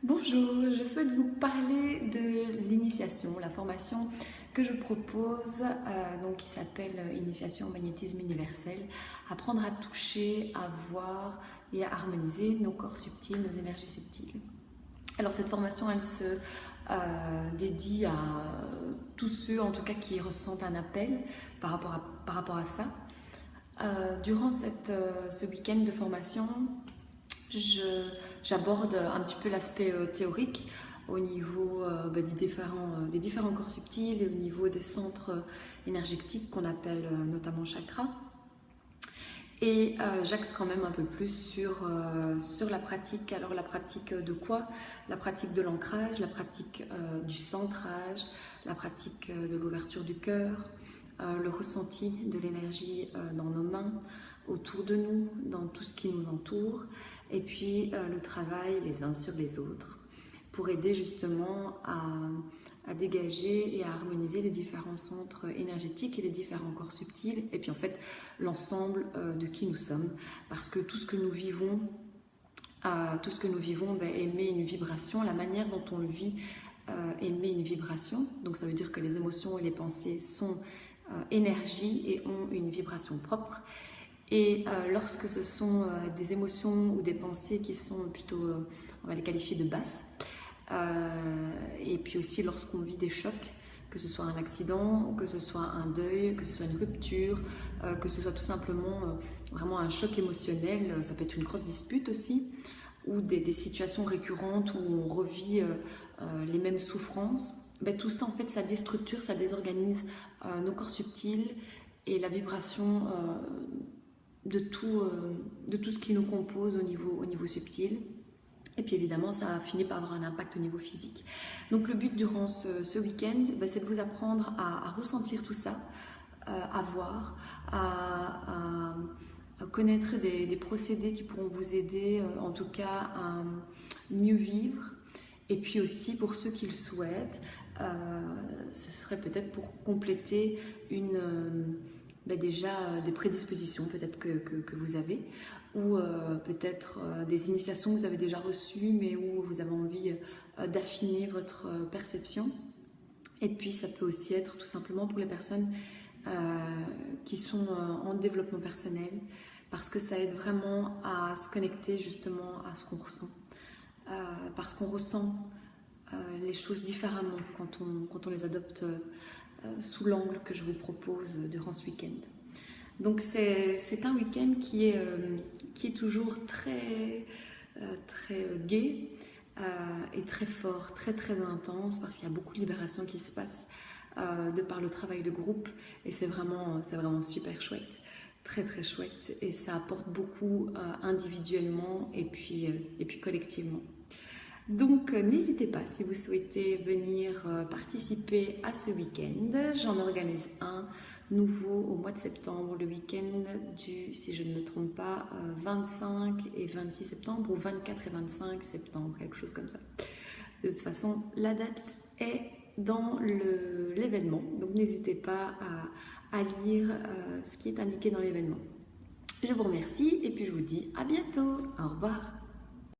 Bonjour, je souhaite vous parler de l'initiation, la formation que je propose, donc qui s'appelle Initiation au magnétisme universel, apprendre à toucher, à voir et à harmoniser nos corps subtils, nos énergies subtiles. Alors cette formation, elle se dédie à tous ceux, en tout cas, qui ressentent un appel par rapport à ça. Durant ce week-end de formation, j'aborde un petit peu l'aspect théorique au niveau des différents corps subtils et au niveau des centres énergétiques qu'on appelle notamment chakras. Et j'axe quand même un peu plus sur la pratique. Alors la pratique de quoi? La pratique de l'ancrage, la pratique du centrage, la pratique de l'ouverture du cœur, le ressenti de l'énergie dans nos mains, autour de nous, dans tout ce qui nous entoure, et puis le travail les uns sur les autres pour aider justement à dégager et à harmoniser les différents centres énergétiques et les différents corps subtils, et puis en fait l'ensemble de qui nous sommes, parce que tout ce que nous vivons émet une vibration, la manière dont on le vit émet une vibration, donc ça veut dire que les émotions et les pensées sont énergie et ont une vibration propre. Et lorsque ce sont des émotions ou des pensées qui sont plutôt, on va les qualifier de basses, et puis aussi lorsqu'on vit des chocs, que ce soit un accident, que ce soit un deuil, que ce soit une rupture, que ce soit tout simplement vraiment un choc émotionnel, ça peut être une grosse dispute aussi, ou des situations récurrentes où on revit les mêmes souffrances. Ben, tout ça en fait ça déstructure, ça désorganise nos corps subtils et la vibration de tout ce qui nous compose au niveau subtil. Et puis évidemment, ça a fini par avoir un impact au niveau physique. Donc le but durant ce week-end, c'est de vous apprendre à ressentir tout ça, à voir, à connaître des procédés qui pourront vous aider, en tout cas, à mieux vivre. Et puis aussi, pour ceux qui le souhaitent, ce serait peut-être pour compléter déjà des prédispositions peut-être que vous avez, ou peut-être des initiations que vous avez déjà reçues, mais où vous avez envie d'affiner votre perception. Et puis ça peut aussi être tout simplement pour les personnes qui sont en développement personnel, parce que ça aide vraiment à se connecter justement à ce qu'on ressent, parce qu'on ressent les choses différemment quand on les adopte sous l'angle que je vous propose durant ce week-end. Donc c'est un week-end qui est toujours très gai et très fort, très intense, parce qu'il y a beaucoup de libération qui se passe de par le travail de groupe, et c'est vraiment super chouette, très chouette, et ça apporte beaucoup individuellement et puis collectivement. Donc n'hésitez pas si vous souhaitez venir participer à ce week-end. J'en organise un nouveau au mois de septembre, le week-end du, si je ne me trompe pas, 25 et 26 septembre, ou 24 et 25 septembre, quelque chose comme ça. De toute façon, la date est dans l'événement, donc n'hésitez pas à lire ce qui est indiqué dans l'événement. Je vous remercie et puis je vous dis à bientôt. Au revoir.